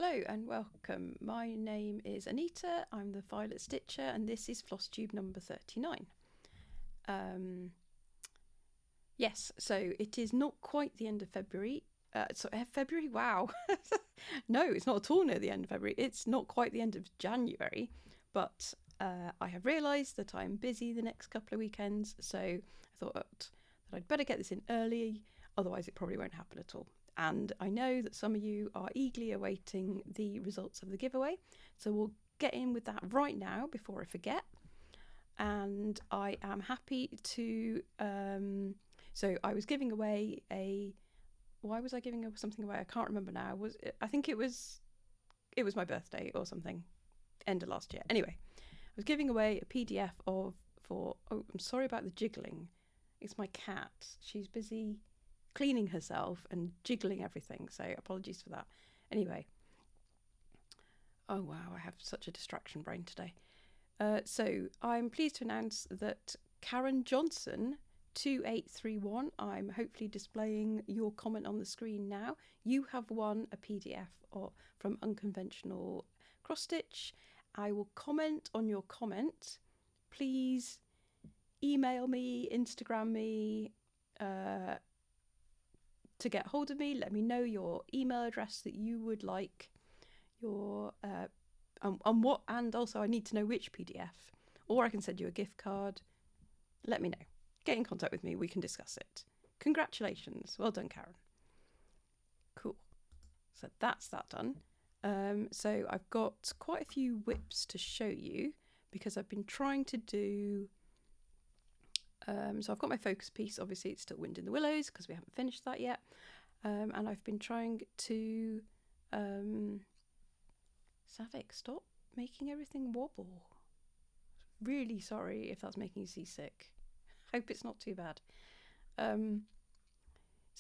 Hello and welcome. My name is Anita, I'm the Violet Stitcher, and this is Floss Tube number 39. Yes, so it is not quite the end of February. February, wow. No, it's not at all near the end of February. It's not quite the end of January, but I have realised that I'm busy the next couple of weekends, so I thought that I'd better get this in early, otherwise it probably won't happen at all. And I know that some of you are eagerly awaiting the results of the giveaway, so we'll get in with that right now before I forget. And I am happy to so I was giving away why was I giving something away? I can't remember now. I think it was my birthday or something, end of last year. Anyway, I was giving away a PDF oh, I'm sorry about the jiggling. It's my cat. She's busy cleaning herself and jiggling everything, so apologies for that. Anyway, oh wow, I have such a distraction brain today. So I'm pleased to announce that Karen Johnson 2831, I'm hopefully displaying your comment on the screen now. You have won a PDF from Unconventional Cross Stitch. I will comment on your comment. Please email me, Instagram me, to get hold of me. Let me know your email address that you would like your and also I need to know which PDF, or I can send you a gift card. Let me know. Get in contact with me, we can discuss it. Congratulations, well done, Karen. Cool, so that's that done. So I've got quite a few whips to show you because I've been trying to do so I've got my focus piece. Obviously it's still Wind in the Willows because we haven't finished that yet, and I've been trying to Savick, stop making everything wobble. Really sorry if that's making you seasick. Hope it's not too bad. So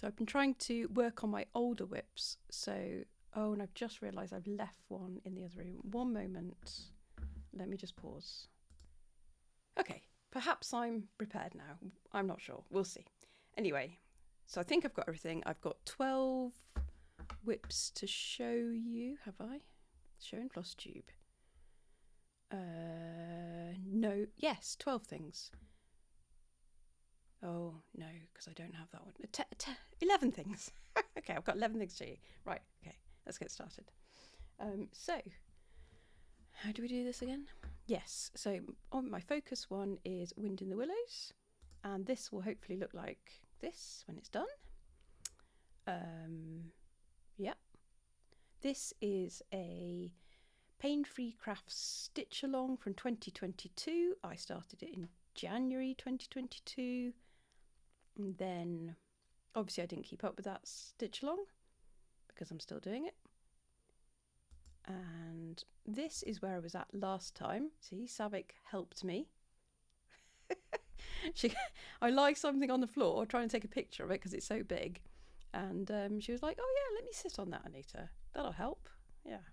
I've been trying to work on my older whips. So, oh, and I've just realised I've left one in the other room. One moment. Let me just pause. Okay, perhaps I'm prepared now. I'm not sure. We'll see. Anyway, so I think I've got everything. I've got 12 whips to show you. Have I? Show in Floss Tube. No. Yes, 12 things. Oh, no, because I don't have that one. 11 things. Okay, I've got 11 things to show you. Right, okay, let's get started. So, how do we do this again? Yes, so on my focus one is Wind in the Willows, and this will hopefully look like this when it's done. Yeah. This is a Paine Free Crafts stitch along from 2022. I started it in January 2022. And then obviously I didn't keep up with that stitch along because I'm still doing it. And this is where I was at last time. See, Savick helped me. I like something on the floor, trying to take a picture of it because it's so big. And she was like, oh yeah, let me sit on that, Anita. That'll help. Yeah.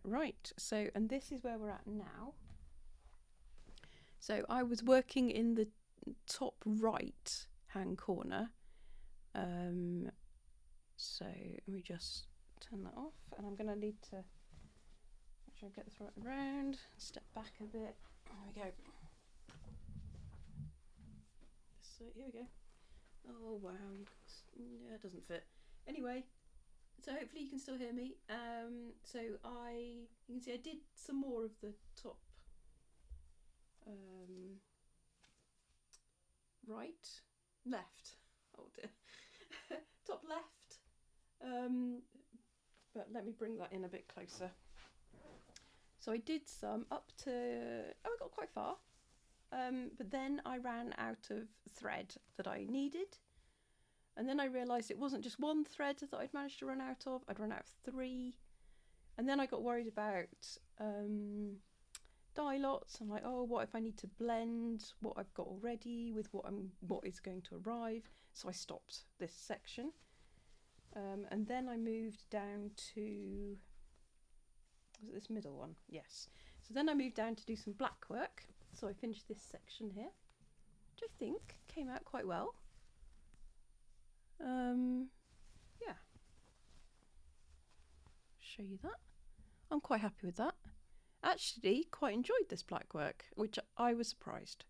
Right, so, and this is where we're at now. So I was working in the top right hand corner. So let me just turn that off, and I'm going to need to make sure I get this right around, step back a bit. There we go. So here we go. Oh wow, yeah, it doesn't fit. Anyway, so hopefully you can still hear me. So you can see I did some more of the top left. Oh dear. Top left. But let me bring that in a bit closer. So I did some up to, I got quite far. But then I ran out of thread that I needed. And then I realised it wasn't just one thread that I'd managed to run out of. I'd run out of 3. And then I got worried about dye lots. I'm like, oh, what if I need to blend what I've got already with what is going to arrive? So I stopped this section. And then I moved down to, was it this middle one? Yes. So then I moved down to do some black work. So I finished this section here, which I think came out quite well. Yeah. show you that. I'm quite happy with that. Actually, quite enjoyed this black work, which I was surprised.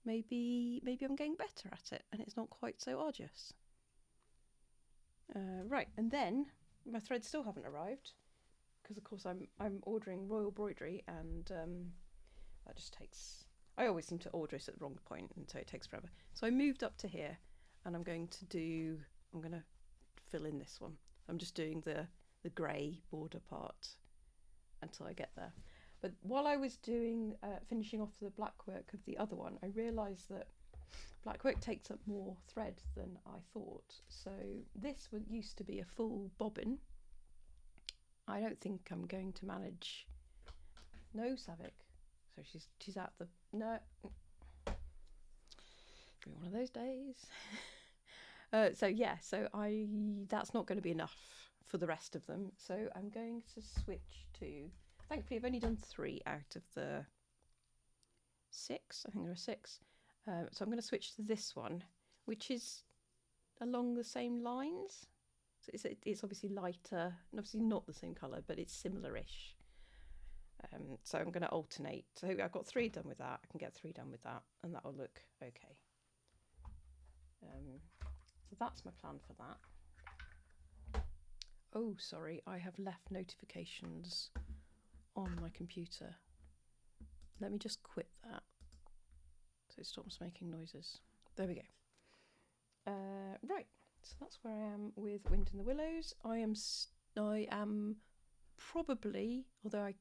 Maybe I'm getting better at it, and it's not quite so arduous. Right, and then my threads still haven't arrived, because of course I'm ordering Royal Embroidery, and that just takes. I always seem to order it at the wrong point, and so it takes forever. So I moved up to here, and I'm going to fill in this one. I'm just doing the grey border part until I get there. But while I was doing finishing off the black work of the other one, I realised that black work takes up more thread than I thought. So this used to be a full bobbin. I don't think I'm going to manage. No, Savik. So she's at the no. Be one of those days. So that's not going to be enough for the rest of them. So I'm going to switch to. Thankfully, I've only done 3 out of the 6. I think there are 6. So I'm going to switch to this one, which is along the same lines. So it's obviously lighter, and obviously not the same colour, but it's similar-ish. So I'm going to alternate. So I've got 3 done with that. I can get 3 done with that, and that will look okay. So that's my plan for that. Oh, sorry, I have left notifications on my computer. Let me just quit that so it stops making noises. There we go. Right, so that's where I am with Wind in the Willows. I am probably, although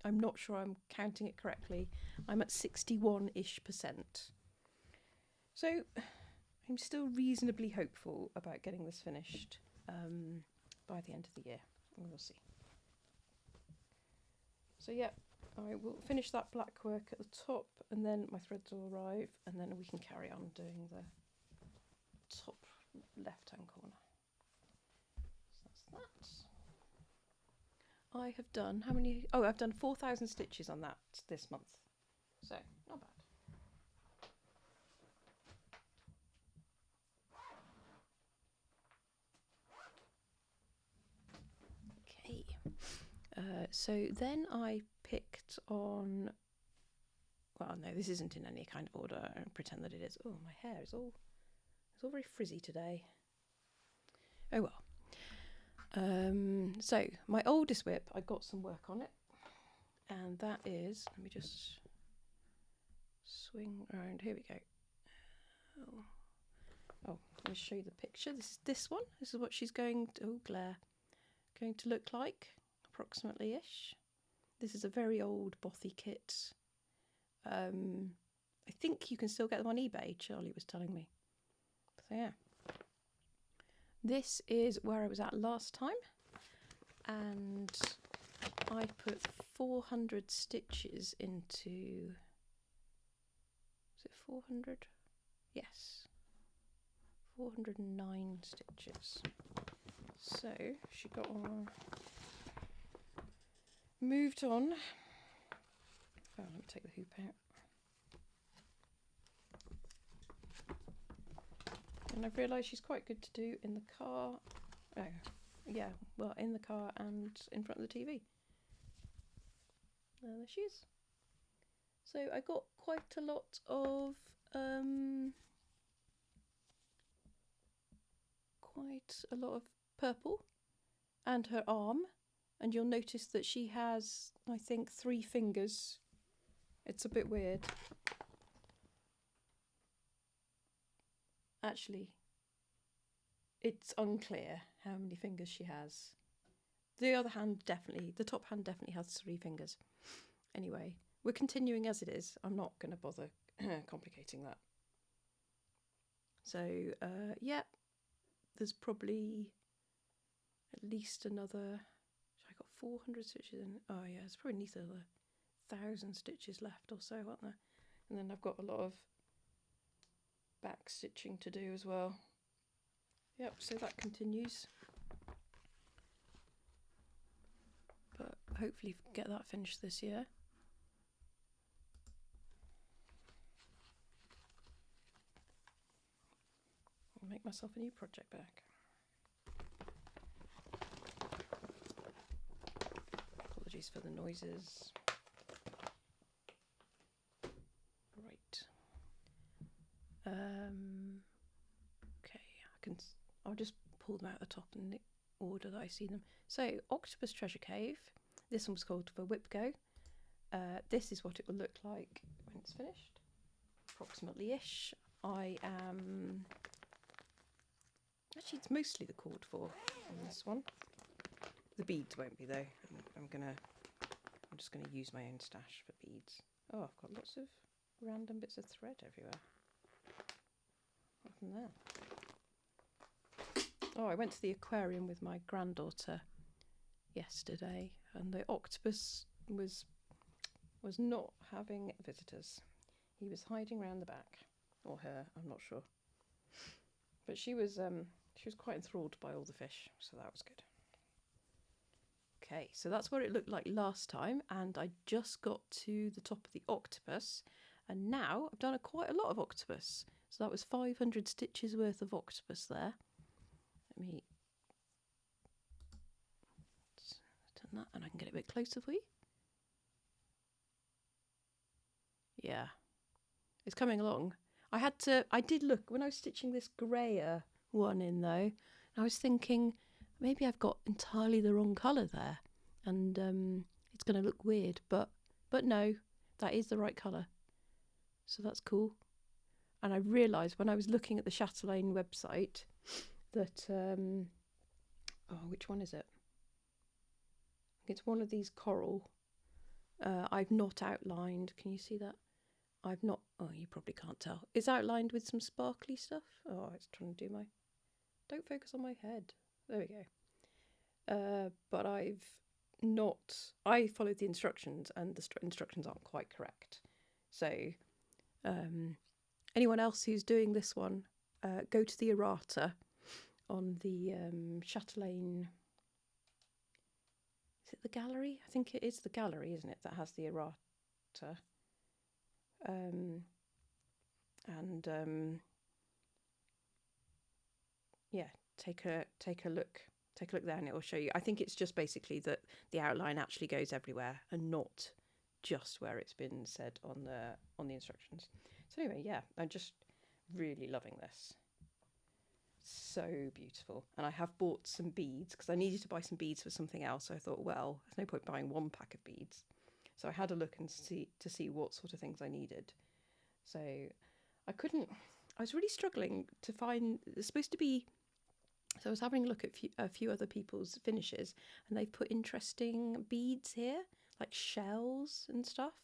I'm not sure I'm counting it correctly, I'm at 61-ish%. So I'm still reasonably hopeful about getting this finished by the end of the year. We'll see. So yeah, I will finish that black work at the top, and then my threads will arrive, and then we can carry on doing the top left-hand corner. So that's that. I have done how many? Oh, I've done 4,000 stitches on that this month, so not bad. Okay. So then I picked on. Well, no, this isn't in any kind of order. I don't pretend that it is. Oh, my hair is all. It's all very frizzy today. Oh well. So my oldest whip, I got some work on it, and that is. Let me just swing around. Here we go. Oh, let me show you the picture. This is this one. This is what she's going to. Oh, glare. Going to look like approximately-ish. This is a very old bothy kit. I think you can still get them on eBay, Charlie was telling me. So yeah. This is where I was at last time, and I put 400 stitches into. Is it 400? Yes. 409 stitches. So she got on. Moved on. Oh, let me take the hoop out. And I've realised she's quite good to do in the car. Oh, yeah, well, in the car and in front of the TV. There she is. So I got quite a lot of purple and her arm, and you'll notice that she has, I think, 3 fingers. It's a bit weird. Actually, it's unclear how many fingers she has. The other hand definitely, the top hand definitely has 3 fingers. Anyway, we're continuing as it is. I'm not going to bother complicating that. So, yeah, there's probably at least another. I got 400 stitches in. Oh yeah, there's probably at least another 1,000 stitches left or so, aren't there? And then I've got a lot of back stitching to do as well. Yep, so that continues. But hopefully get that finished this year. I'll make myself a new project back. Apologies for the noises. Right. Okay, I'll just pull them out the top in the order that I see them. So, Octopus Treasure Cave. This one was called for Whip Go. This is what it will look like when it's finished, approximately-ish. I am... Actually, it's mostly the cord for on this one. The beads won't be though. I'm just gonna use my own stash for beads. Oh, I've got lots of random bits of thread everywhere. Nothing there. Oh, I went to the aquarium with my granddaughter yesterday, and the octopus was not having visitors. He was hiding around the back, or her, I'm not sure. But she was quite enthralled by all the fish, so that was good. Okay, so that's what it looked like last time, and I just got to the top of the octopus, and now I've done quite a lot of octopus. So that was 500 stitches worth of octopus there. Let me turn that, and I can get it a bit closer for you. Yeah, it's coming along. I did look when I was stitching this grayer one in though, and I was thinking maybe I've got entirely the wrong colour there, and it's going to look weird, but no, that is the right colour, so that's cool. And I realised when I was looking at the Chatelaine website that oh, which one is it? It's one of these coral. I've not outlined. Can you see that? I've not. Oh, you probably can't tell. It's outlined with some sparkly stuff. Oh, it's trying to do my. Don't focus on my head. There we go. But I've not. I followed the instructions, and the instructions aren't quite correct. So, anyone else who's doing this one, go to the errata on the Chatelaine. Is it the gallery? I think it is the gallery, isn't it? That has the errata. Yeah, take a look there, and it will show you. I think it's just basically that the outline actually goes everywhere and not just where it's been said on the instructions. So anyway, yeah, I'm just really loving this. So beautiful. And I have bought some beads because I needed to buy some beads for something else. So I thought, well, there's no point buying one pack of beads. So I had a look and see what sort of things I needed. So I was really struggling to find, it's supposed to be, so I was having a look at a few other people's finishes, and they've put interesting beads here, like shells and stuff.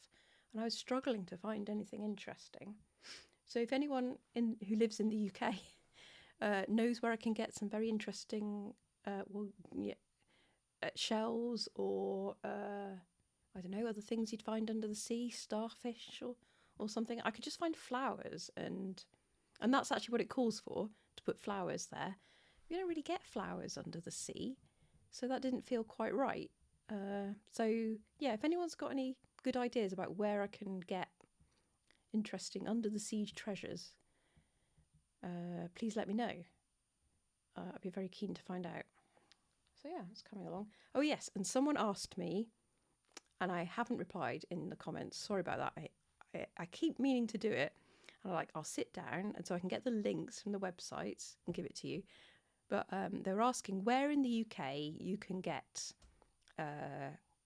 And I was struggling to find anything interesting. So if anyone who lives in the UK knows where I can get some very interesting, shells or I don't know, other things you'd find under the sea, starfish or something. I could just find flowers, and that's actually what it calls for, to put flowers there. You don't really get flowers under the sea, so that didn't feel quite right. So yeah, if anyone's got any good ideas about where I can get interesting under the sea treasures, please let me know. I'd be very keen to find out. So yeah, it's coming along. Oh yes, and someone asked me, and I haven't replied in the comments. Sorry about that. I keep meaning to do it, and I'll sit down, and so I can get the links from the websites and give it to you. But they were asking where in the UK you can get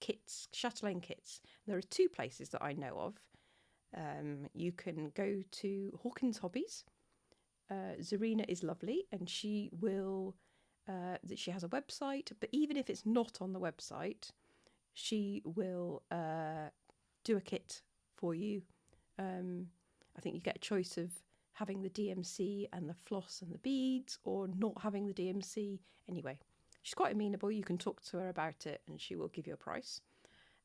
kits, Chatelaine kits. There are two places that I know of. You can go to Hawkins Hobbies. Zarina is lovely, and she will. She has a website, but even if it's not on the website, she will do a kit for you. I think you get a choice of having the DMC and the floss and the beads, or not having the DMC. Anyway, she's quite amenable. You can talk to her about it, and she will give you a price.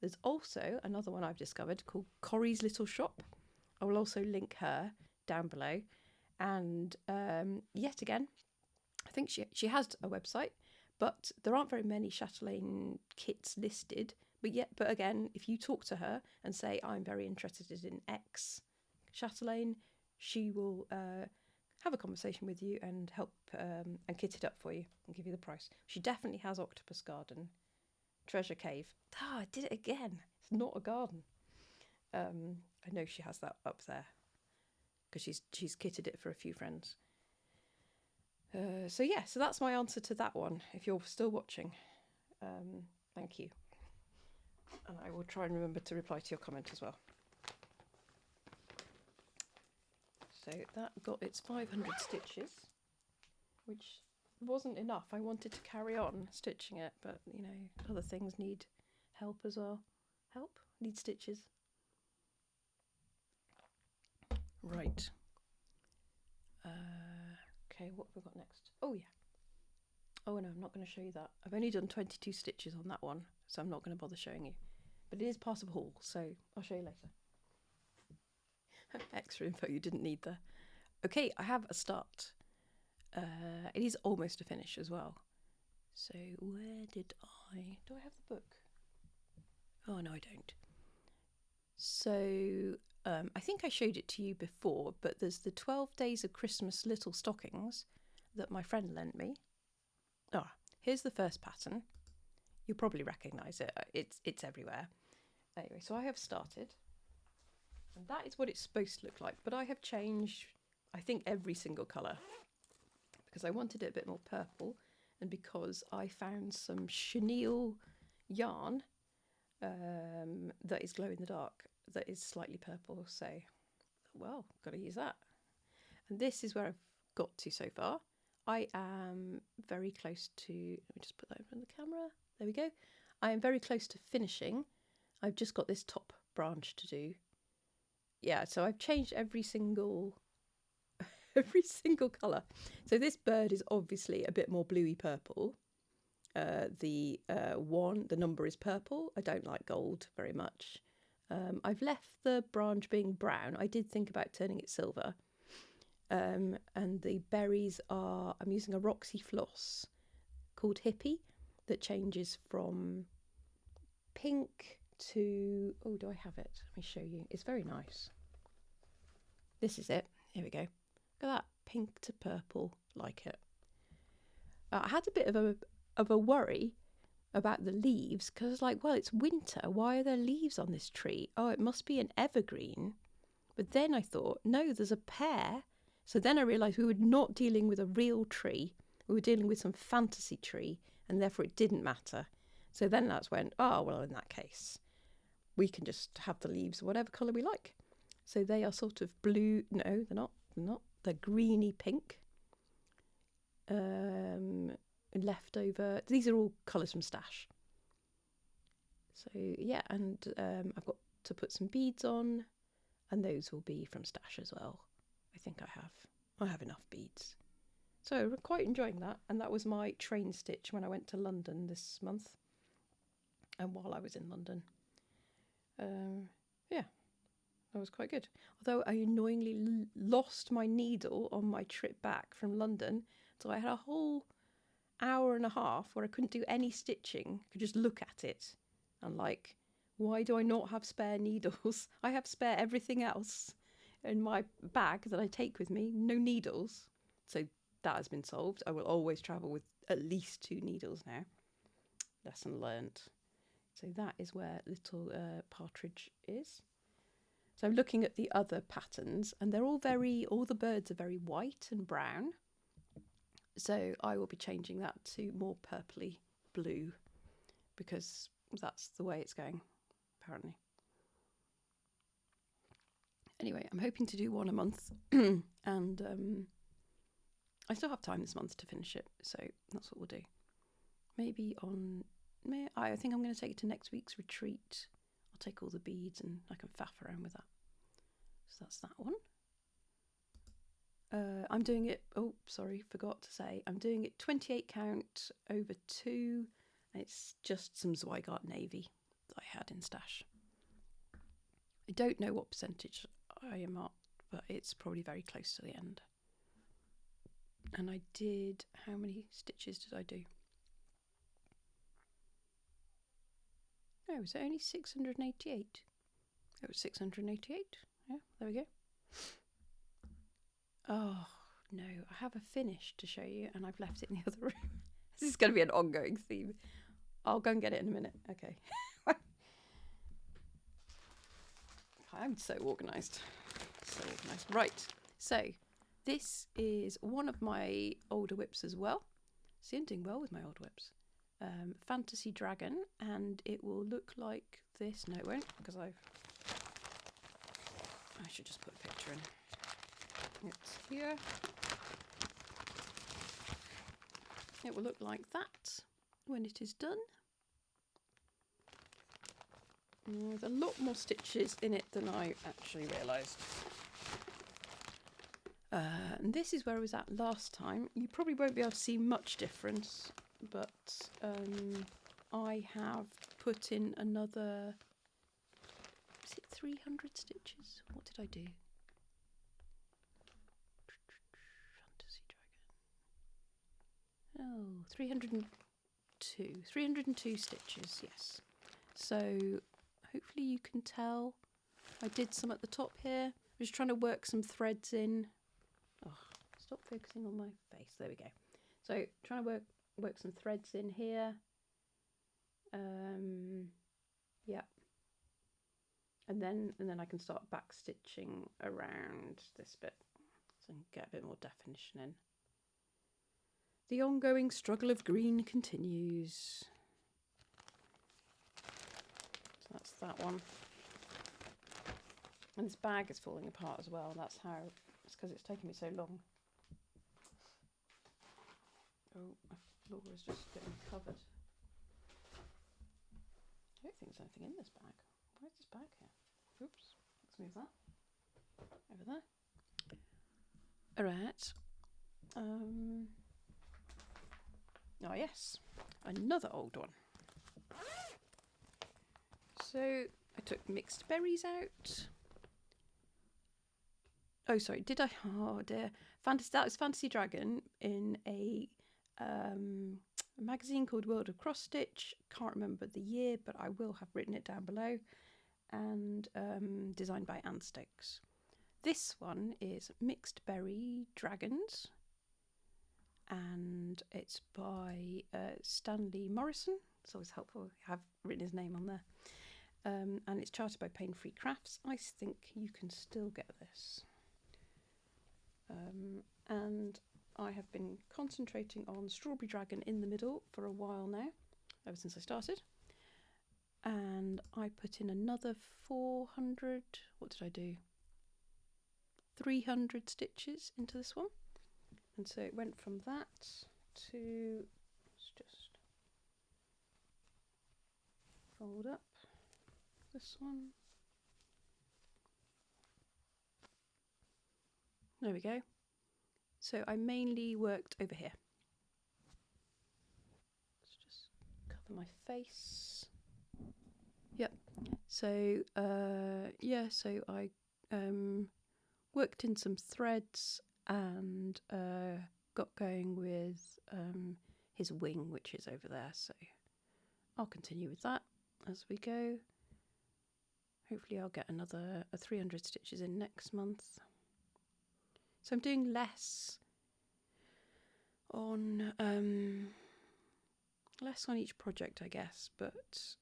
There's also another one I've discovered called Corrie's Little Shop. I will also link her down below. And yet again, I think she has a website, but there aren't very many Chatelaine kits listed. But again, if you talk to her and say, I'm very interested in X Chatelaine, she will have a conversation with you and help and kit it up for you and give you the price. She definitely has Octopus Garden treasure cave. I did it again. It's not a garden. I know she has that up there because she's kitted it for a few friends. So that's my answer to that one. If you're still watching, thank you. And I will try and remember to reply to your comment as well. So that got its 500 stitches, which wasn't enough. I wanted to carry on stitching it, but you know, other things need help as well. Need stitches. Right. Okay, what have we got next? Oh yeah. Oh no, I'm not going to show you that. I've only done 22 stitches on that one, so I'm not going to bother showing you. But it is part of a haul, so I'll show you later. Extra info you didn't need there. Okay, I have a start. It is almost a finish as well. So where did do I have the book? Oh no, I don't. So I think I showed it to you before, but there's the 12 Days of Christmas Little Stockings that my friend lent me. Here's the first pattern. You'll probably recognise it. It's everywhere. Anyway, so I have started. And that is what it's supposed to look like. But I have changed, I think, every single colour. Because I wanted it a bit more purple. And because I found some chenille yarn that is glow in the dark. That is slightly purple. So, well, got to use that. And this is where I've got to so far. I am very close to, let me just put that in front of the camera. There we go. I am very close to finishing. I've just got this top branch to do. Yeah, so I've changed every single colour. So this bird is obviously a bit more bluey purple. The number is purple. I don't like gold very much. I've left the branch being brown. I did think about turning it silver. And the berries are, I'm using a Roxy floss called Hippie that changes from pink to, oh, do I have it? Let me show you. It's very nice. This is it. Here we go. Look at that, pink to purple, like it. I had a bit of a worry about the leaves because I was like, well, it's winter. Why are there leaves on this tree? Oh, it must be an evergreen. But then I thought, no, there's a pear. So then I realised we were not dealing with a real tree. We were dealing with some fantasy tree, and therefore it didn't matter. So then that's when, oh, well, in that case, we can just have the leaves whatever colour we like. So they are sort of blue. No, they're not. They're greeny pink. Leftover. These are all colours from Stash. So yeah, and I've got to put some beads on, and those will be from Stash as well. I think I have enough beads. So we're quite enjoying that, and that was my train stitch when I went to London this month, and while I was in London. Yeah, that was quite good. Although I annoyingly lost my needle on my trip back from London, so I had a whole hour and a half where I couldn't do any stitching. I could just look at it and like, why do I not have spare needles? I have spare everything else in my bag that I take with me, no needles. So that has been solved. I will always travel with at least 2 needles now. Lesson learnt. So that is where little partridge is. So I'm looking at the other patterns, and they're all the birds are very white and brown. So I will be changing that to more purpley blue because that's the way it's going, apparently. Anyway, I'm hoping to do one a month, and I still have time this month to finish it, so that's what we'll do. Maybe I think I'm going to take it to next week's retreat. I'll take all the beads and I can faff around with that. So that's that one. I'm doing it, oh, sorry, forgot to say, I'm doing it 28 count over 2, and it's just some Zweigart navy that I had in Stash. I don't know what percentage I am at, but it's probably very close to the end. And I did, how many stitches did I do? Oh, was it only 688? It was 688. Yeah, there we go. Oh, no, I have a finish to show you, and I've left it in the other room. This is going to be an ongoing theme. I'll go and get it in a minute. Okay. I'm so organised. So organised. Right. So this is one of my older whips as well. See, I'm doing well with my old whips. Fantasy Dragon, and it will look like this. No, it won't, because I should just put a picture in. It's here. It will look like that when it is done. There's a lot more stitches in it than I actually realised. And this is where I was at last time. You probably won't be able to see much difference, but I have put in another, is it 300 stitches? What did I do? Fantasy Dragon. Oh, 302 stitches, yes. So hopefully you can tell I did some at the top here. I'm just trying to work some threads in. Oh, stop focusing on my face. There we go. So trying to work some threads in here. Yeah. And then I can start back stitching around this bit so I can get a bit more definition in. The ongoing struggle of green continues. So that's that one. And this bag is falling apart as well. That's how, it's because it's taken me so long. Oh, my floor is just getting covered. I don't think there's anything in this bag. Where's this bag here? Oops, let's move that. Over there. Alright. Oh yes, another old one. So I took mixed berries out. Oh, sorry, did I? Oh dear. That was Fantasy Dragon in a magazine called World of Cross Stitch. Can't remember the year, but I will have written it down below. And designed by Anne Stokes. This one is Mixed Berry Dragons, and it's by Stanley Morrison. It's always helpful to have written his name on there. And it's charted by Paine Free Crafts. I think you can still get this. And I have been concentrating on Strawberry Dragon in the middle for a while now, ever since I started. And I put in another 400, what did I do? 300 stitches into this one. And so it went from that to, let's just fold up this one. There we go. So I mainly worked over here. Let's just cover my face. Yep. So yeah, so I worked in some threads and got going with his wing, which is over there. So I'll continue with that as we go. Hopefully I'll get another 300 stitches in next month. So I'm doing less on each project, I guess, but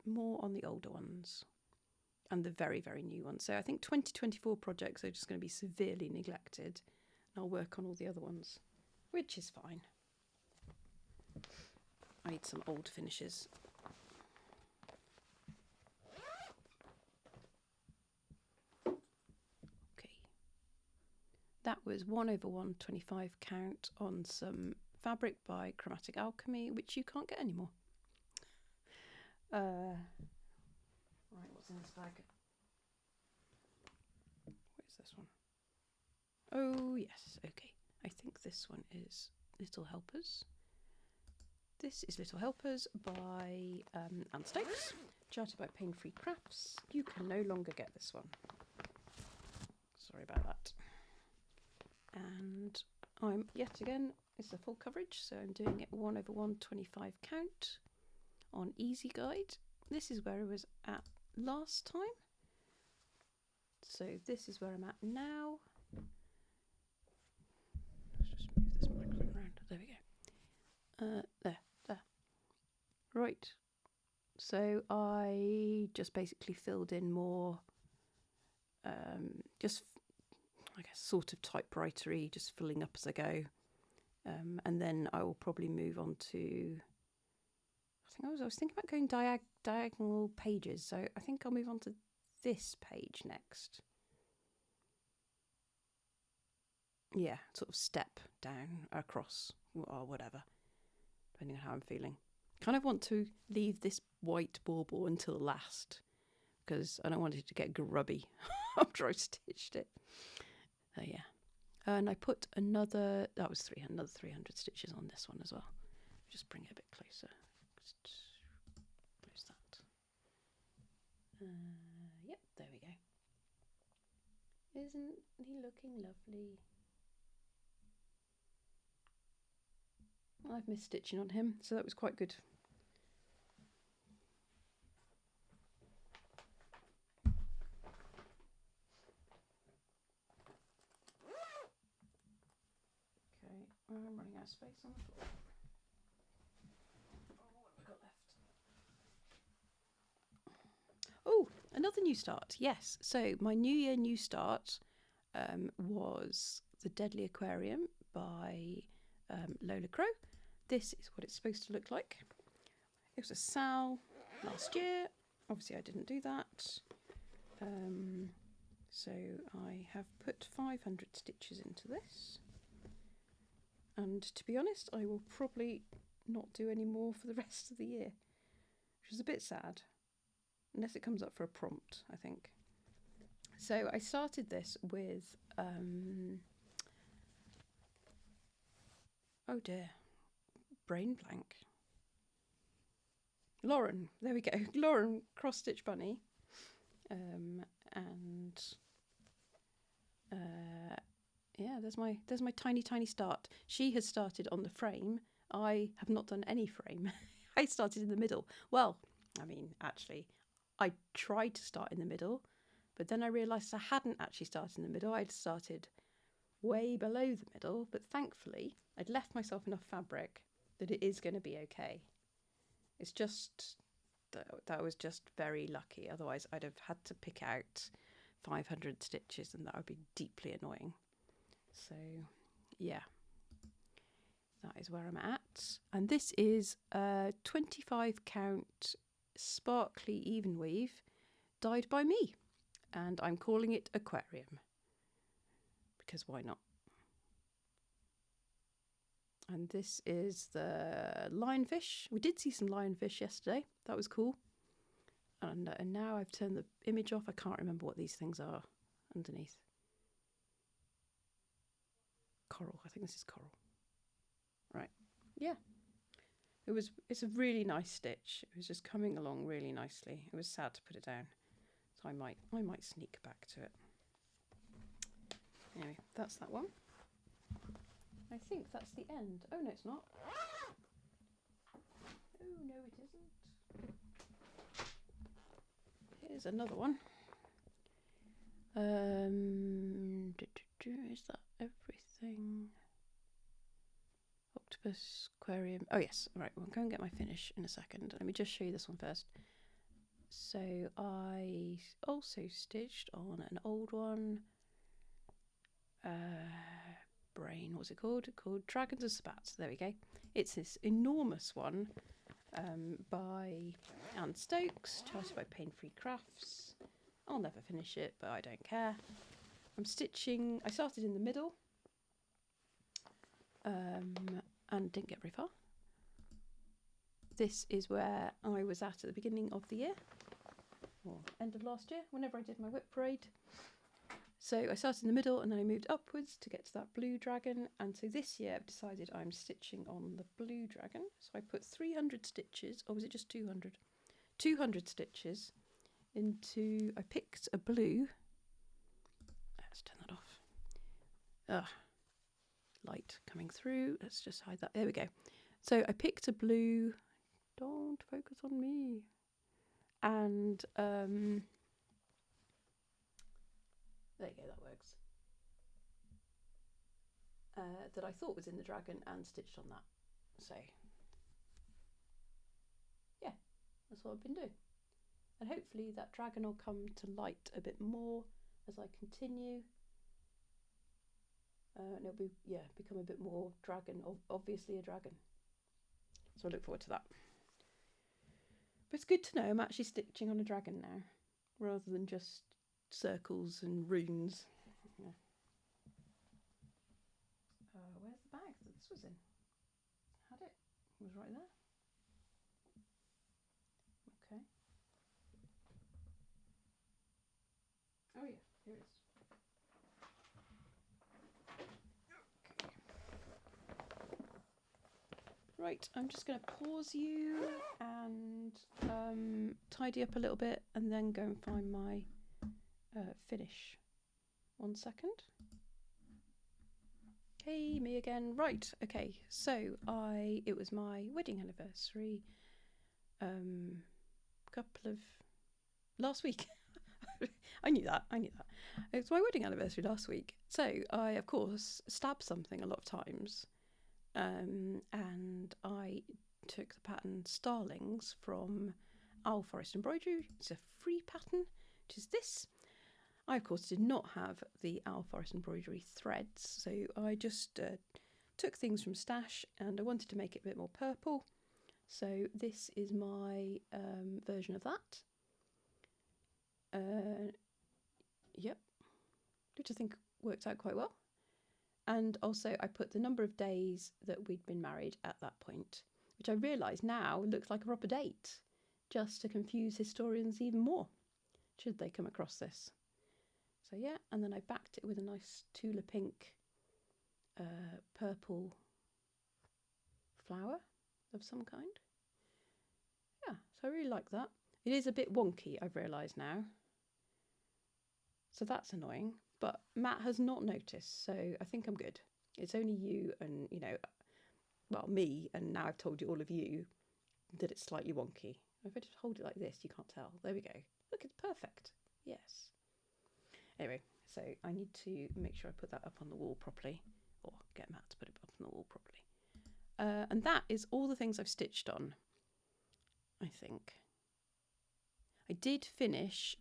more on the older ones and the very, very new ones. So I think 2024 projects are just going to be severely neglected, and I'll work on all the other ones, which is fine. I need some old finishes. Okay. That was 1/125 count on some fabric by Chromatic Alchemy, which you can't get anymore. Right, what's in this bag? Where's this one? Oh, yes, okay. I think this one is Little Helpers. This is Little Helpers by Anne Stokes, charted by Paine Free Crafts. You can no longer get this one. Sorry about that. And I'm, yet again, it's a full coverage, so I'm doing it 1/125 count on Easy Guide. This is where I was at last time. So this is where I'm at now. Let's just move this microphone around. There we go. There. Right, so I just basically filled in more, just I guess sort of typewritery, just filling up as I go, and then I will probably move on to. I was thinking about going diagonal pages, so I think I'll move on to this page next. Yeah, sort of step down across or whatever, depending on how I'm feeling. Kind of want to leave this white bauble until last because I don't want it to get grubby after I've stitched it. So yeah, and I put another 300 stitches on this one as well. Just bring it a bit closer. Just close that. Yep, there we go. Isn't he looking lovely? I've missed stitching on him, so that was quite good. Okay, I'm running out of space on the floor. Oh, what have I got left? Oh, another new start. Yes, so my New Year new start was The Deadly Aquarium by Lola Crow. This is what it's supposed to look like. It was a Sal last year. Obviously I didn't do that. So I have put 500 stitches into this. And to be honest, I will probably not do any more for the rest of the year, which is a bit sad. Unless it comes up for a prompt, I think. So I started this with, oh dear, brain blank. Lauren, there we go. Lauren Cross Stitch Bunny, and yeah, there's my tiny start. She has started on the frame. I have not done any frame. I started in the middle. Well, I mean, actually, I tried to start in the middle, but then I realised I hadn't actually started in the middle. I'd started way below the middle, but thankfully I'd left myself enough fabric that it is going to be okay. It's just that was just very lucky. Otherwise I'd have had to pick out 500 stitches and that would be deeply annoying. So yeah, that is where I'm at. And this is a 25 count sparkly even weave dyed by me, and I'm calling it Aquarium because why not? And this is the lionfish. We did see some lionfish yesterday. That was cool. And now I've turned the image off. I can't remember what these things are underneath. Coral. I think this is coral. Right. Yeah. It's a really nice stitch. It was just coming along really nicely. It was sad to put it down. So I might sneak back to it. Anyway, that's that one. I think that's the end. Oh no, it's not. Oh no, it isn't. Here's another one. Is that everything? Octopus, aquarium. Oh yes, right. We'll go and get my finish in a second. Let me just show you this one first. So I also stitched on an old one. Brain, what's it called? Called Dragons of Sabbat. There we go. It's this enormous one by Anne Stokes, charted by Paine Free Crafts. I'll never finish it, but I don't care. I'm stitching. I started in the middle and didn't get very far. This is where I was at the beginning of the year, or end of last year, whenever I did my whip parade. So I started in the middle and then I moved upwards to get to that blue dragon. And so this year I've decided I'm stitching on the blue dragon. So I put 300 stitches, or was it just 200? 200 stitches into, I picked a blue. Let's turn that off. Light coming through. Let's just hide that. There we go. So I picked a blue. Don't focus on me. And there you go, that works. That I thought was in the dragon and stitched on that. So That's what I've been doing. And hopefully that dragon will come to light a bit more as I continue. And it'll be, yeah, become a bit more dragon, obviously a dragon. So I look forward to that. But it's good to know I'm actually stitching on a dragon now, rather than just circles and runes. Yeah. Where's the bag that this was in? Had it? It was right there. Okay. Oh yeah, here it is. Right, I'm just going to pause you and tidy up a little bit and then go and find my finish. 1 second. Hey, me again. Right, okay, so it was my wedding anniversary last week. I knew that. It was my wedding anniversary last week. So I, of course, stabbed something a lot of times. And I took the pattern Starlings from Owl Forest Embroidery. It's a free pattern, which is this. I, of course, did not have the Owl Forest Embroidery threads, so I just took things from stash and I wanted to make it a bit more purple. So this is my version of that. Yep, which I think worked out quite well. And also I put the number of days that we'd been married at that point, which I realise now looks like a proper date, just to confuse historians even more, should they come across this. So yeah, and then I backed it with a nice Tula pink purple flower of some kind. Yeah, so I really like that. It is a bit wonky, I've realised now. So that's annoying. But Matt has not noticed, so I think I'm good. It's only you and, you know, well, me, and now I've told you, all of you, that it's slightly wonky. If I just hold it like this, you can't tell. There we go. Look, it's perfect. Yes. Anyway, so I need to make sure I put that up on the wall properly, or get Matt to put it up on the wall properly. And that is all the things I've stitched on, I think. I did finish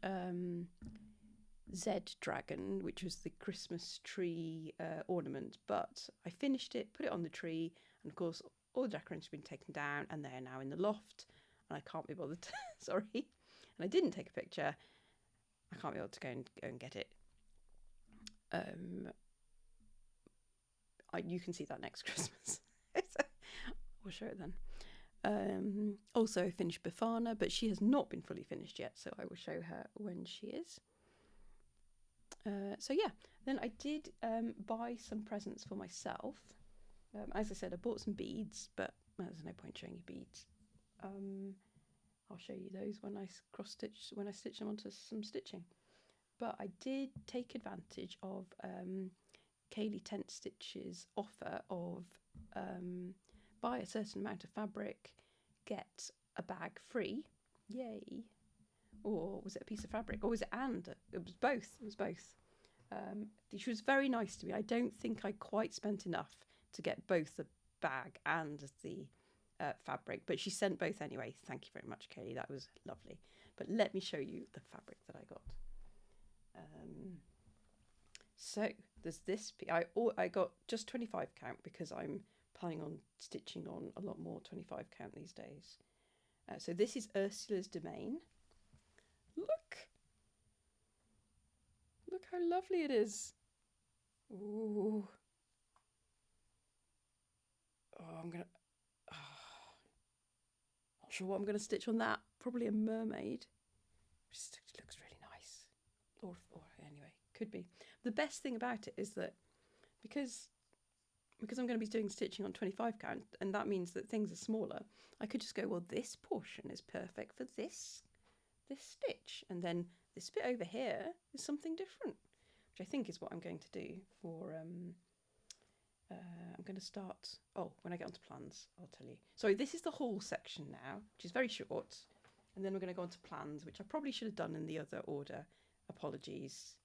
Z Dragon, which was the Christmas tree ornament, but I finished it, put it on the tree, and of course all the decorations have been taken down and they're now in the loft and I can't be bothered to, sorry, and I didn't take a picture. I can't be able to go and get it. You can see that next Christmas. We'll show it then. Also I finished Befana, but she has not been fully finished yet, so I will show her when she is. So yeah, then I did buy some presents for myself. As I said, I bought some beads, but there's no point showing you beads. I'll show you those when I stitch them onto some stitching. But I did take advantage of Kaylee Tent Stitch's offer of buy a certain amount of fabric, get a bag free. Yay! Or was it a piece of fabric? Or was it and? It was both. It was both. She was very nice to me. I don't think I quite spent enough to get both the bag and the fabric, but she sent both anyway. Thank you very much, Kaylee. That was lovely. But let me show you the fabric that I got. So there's this. I got just 25 count because I'm planning on stitching on a lot more 25 count these days. So this is Ursula's Domain. Look how lovely it is. Ooh. Oh, I'm gonna. Not sure what I'm gonna stitch on that. Probably a mermaid. It looks really nice. Or anyway, could be. The best thing about it is that because I'm going to be doing stitching on 25 count, and that means that things are smaller, I could just go, well, this portion is perfect for this stitch, and then this bit over here is something different, which I think is what I'm going to do for I'm going to start when I get onto plans I'll tell you. Sorry, this is the haul section now, which is very short, and then we're going to go on to plans, which I probably should have done in the other order. Apologies,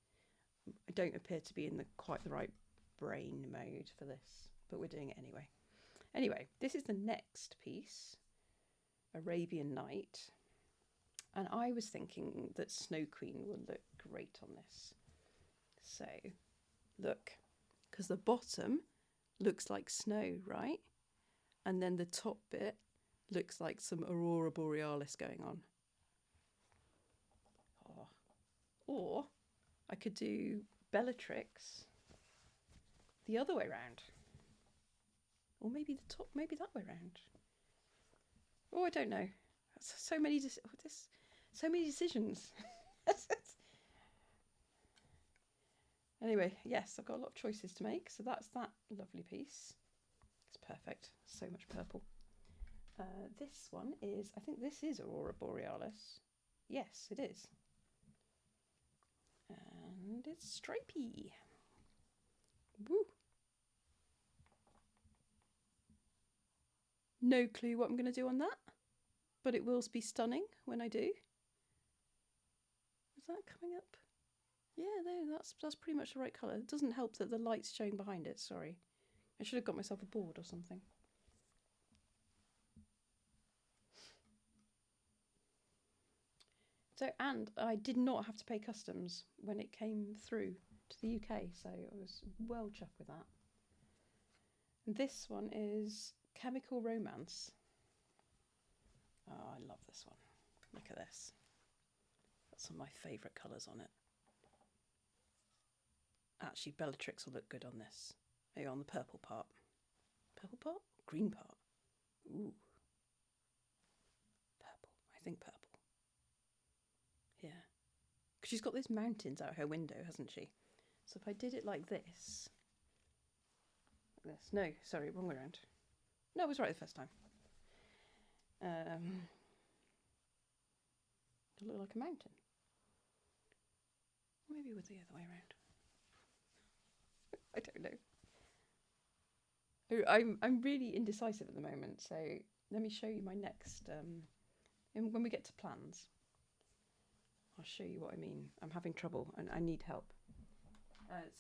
I don't appear to be in quite the right brain mode for this, but we're doing it anyway. This is the next piece, Arabian Night. And I was thinking that Snow Queen would look great on this. So, look, because the bottom looks like snow, right? And then the top bit looks like some Aurora Borealis going on. Oh. Or I could do Bellatrix the other way round. Or maybe the top, maybe that way round. Oh, I don't know. So many decisions. Anyway, yes, I've got a lot of choices to make. So that's that lovely piece. It's perfect. So much purple. This one is, I think this is Aurora Borealis. Yes, it is. And it's stripy. Woo. No clue what I'm going to do on that, but it will be stunning when I do. Is that coming up? Yeah, no, that's pretty much the right colour. It doesn't help that the light's showing behind it, sorry. I should have got myself a board or something. So, and I did not have to pay customs when it came through to the UK, so I was well chuffed with that. And this one is Chemical Romance. Oh, I love this one. Look at this. That's some of my favourite colours on it. Actually, Bellatrix will look good on this. Maybe on the purple part. Purple part? Green part. Ooh. Purple. I think purple. Yeah. Because she's got these mountains out her window, hasn't she? So if I did it like this. Like this. No, sorry, wrong way around. No, I was right the first time. It'll look like a mountain. Maybe with the other way around. I don't know. I'm really indecisive at the moment, so let me show you my next. When we get to plans, I'll show you what I mean. I'm having trouble and I need help.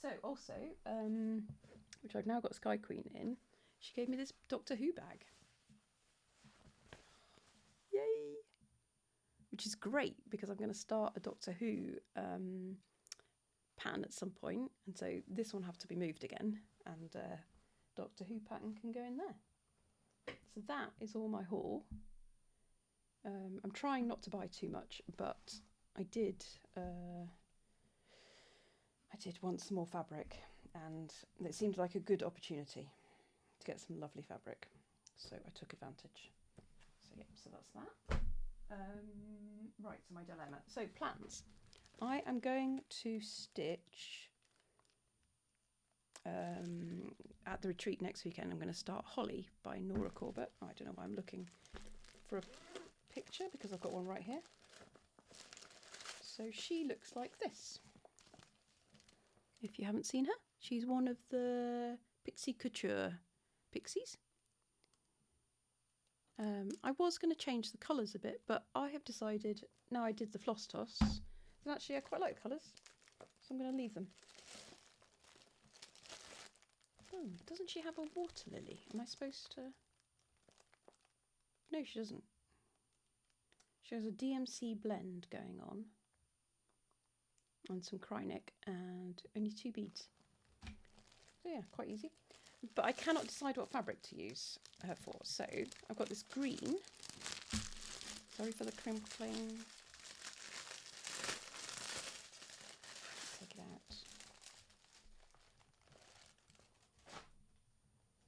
So also, which I've now got Sky Queen in, she gave me this Doctor Who bag. Yay! Which is great because I'm going to start a Doctor Who pattern at some point, and so this one have to be moved again, and Doctor Who pattern can go in there. So that is all my haul. I'm trying not to buy too much, but I did want some more fabric, and it seemed like a good opportunity to get some lovely fabric, so I took advantage. So yeah, so that's that. Right, so my dilemma. So plans. I am going to stitch at the retreat next weekend. I'm going to start Holly by Nora Corbett. I don't know why I'm looking for a picture because I've got one right here. So she looks like this. If you haven't seen her, she's one of the Pixie Couture pixies. I was going to change the colours a bit, but I have decided, now I did the floss toss, that actually I quite like the colours, so I'm going to leave them. Oh, doesn't she have a water lily? Am I supposed to? No, she doesn't. She has a DMC blend going on, and some Chromatic, and only 2 beads. So yeah, quite easy. But I cannot decide what fabric to use her for. So I've got this green. Sorry for the crinkling. Take it out.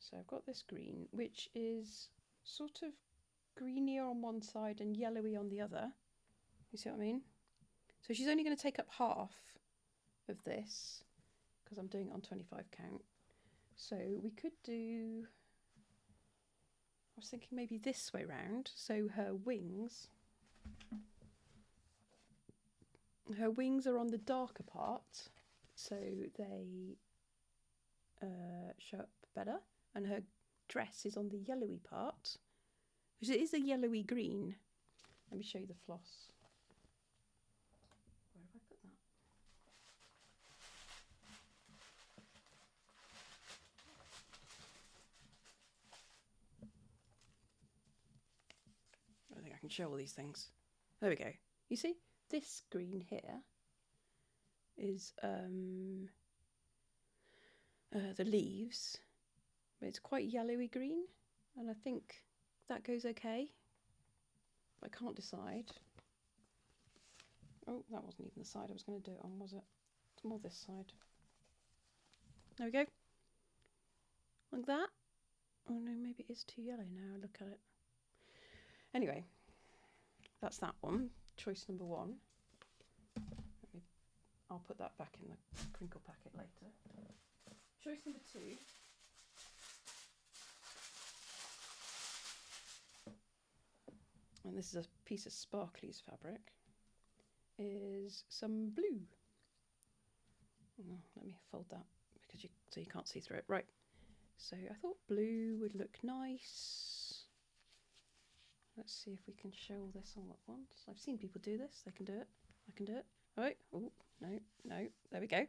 So I've got this green, which is sort of greenier on one side and yellowy on the other. You see what I mean? So she's only going to take up half of this because I'm doing it on 25 count. So we could do, I was thinking maybe this way round, so her wings are on the darker part, so they show up better, and her dress is on the yellowy part, because it is a yellowy green. Let me show you the floss. Where have I put that? I think I can show all these things. There we go. You see, this green here is the leaves, but it's quite yellowy green, and I think that goes okay. I can't decide. Oh, that wasn't even the side I was going to do it on, was it? It's more this side. There we go. Like that. Oh no, maybe it is too yellow now I look at it. Anyway, that's that one. Choice number 1. I'll put that back in the crinkle packet later. Choice number 2. And this is a piece of sparklies fabric. Is some blue. Oh, let me fold that because so you can't see through it. Right. So I thought blue would look nice. Let's see if we can show all this all at once. I've seen people do this. They can do it. I can do it. All right. Oh, no, no. There we go.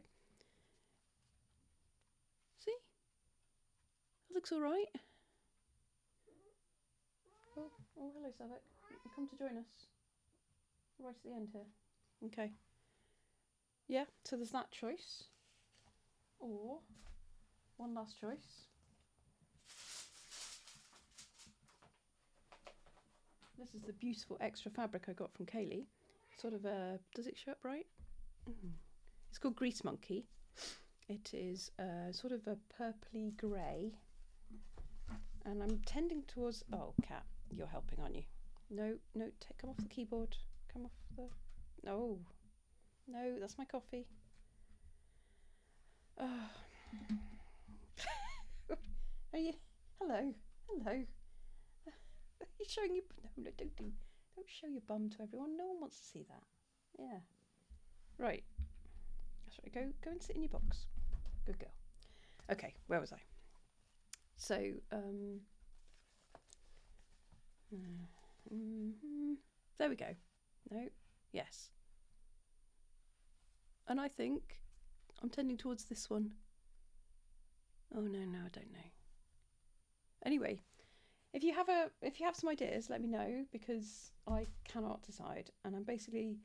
See? It looks all right. Oh, hello, Sabbat. You come to join us. Right at the end here. Okay. Yeah, so there's that choice. Or one last choice. This is the beautiful extra fabric I got from Kaylee. Sort of a, does it show up right? It's called Grease Monkey. It is sort of a purpley grey. And I'm tending towards, oh cat, you're helping, aren't you? No, come off the keyboard. Come off the, no, that's my coffee. Oh. Are you, hello. Are you showing your, no, don't show your bum to everyone. No one wants to see that. Yeah. Right. That's right. Go and sit in your box. Good girl. Okay, where was I? So, there we go. No, yes. And I think I'm tending towards this one. Oh no, I don't know. Anyway, if you have some ideas, let me know, because I cannot decide, and I'm basically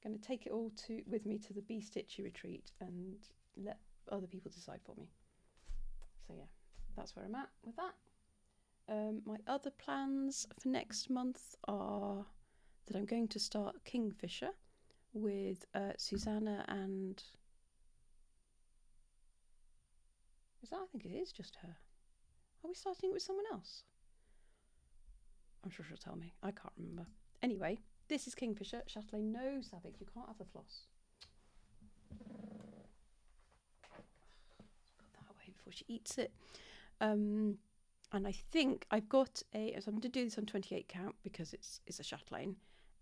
going to take it all with me to the Bee Stitchy retreat and let other people decide for me. So yeah, that's where I'm at with that. My other plans for next month are that I'm going to start Kingfisher with Susanna and... I think it is just her. Are we starting it with someone else? I'm sure she'll tell me. I can't remember. Anyway, this is Kingfisher. Chatelaine, no, Sabbat, you can't have the floss. Put that away before she eats it. And I think I've got so I'm going to do this on 28 count because it's a Chatelaine,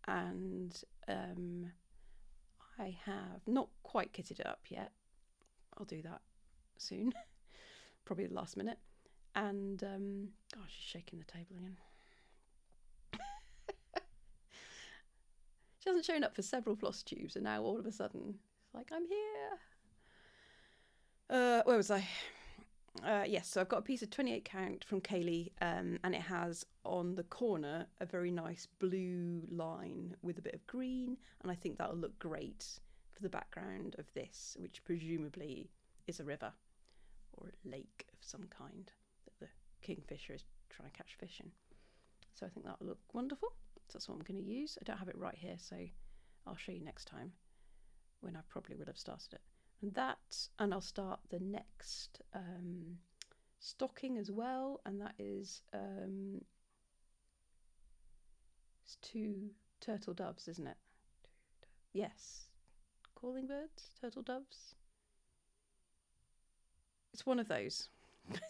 and I have not quite kitted it up yet. I'll do that soon, probably the last minute. And oh, she's shaking the table again. She hasn't shown up for several floss tubes, and now all of a sudden it's like, I'm here. Where was I? Yes, so I've got a piece of 28 count from Kaylee, and it has on the corner a very nice blue line with a bit of green, and I think that'll look great for the background of this, which presumably is a river or a lake of some kind that the Kingfisher is trying to catch fish in. So I think that'll look wonderful. So that's what I'm going to use. I don't have it right here, so I'll show you next time when I probably would have started it. And I'll start the next stocking as well, and that is it's 2 turtle doves, isn't it? Yes, calling birds, turtle doves. It's one of those.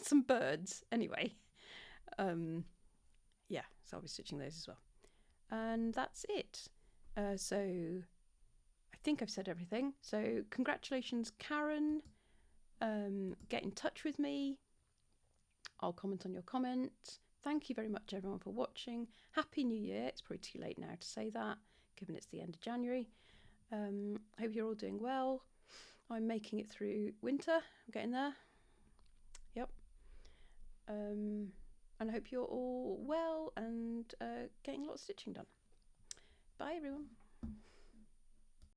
Some birds, anyway. Yeah, so I'll be stitching those as well. And that's it. So I think I've said everything. So congratulations, Karen. Get in touch with me. I'll comment on your comment. Thank you very much, everyone, for watching. Happy New Year. It's probably too late now to say that, given it's the end of January. Hope you're all doing well. I'm making it through winter. I'm getting there. Yep. And I hope you're all well and getting a lot of stitching done. Bye, everyone.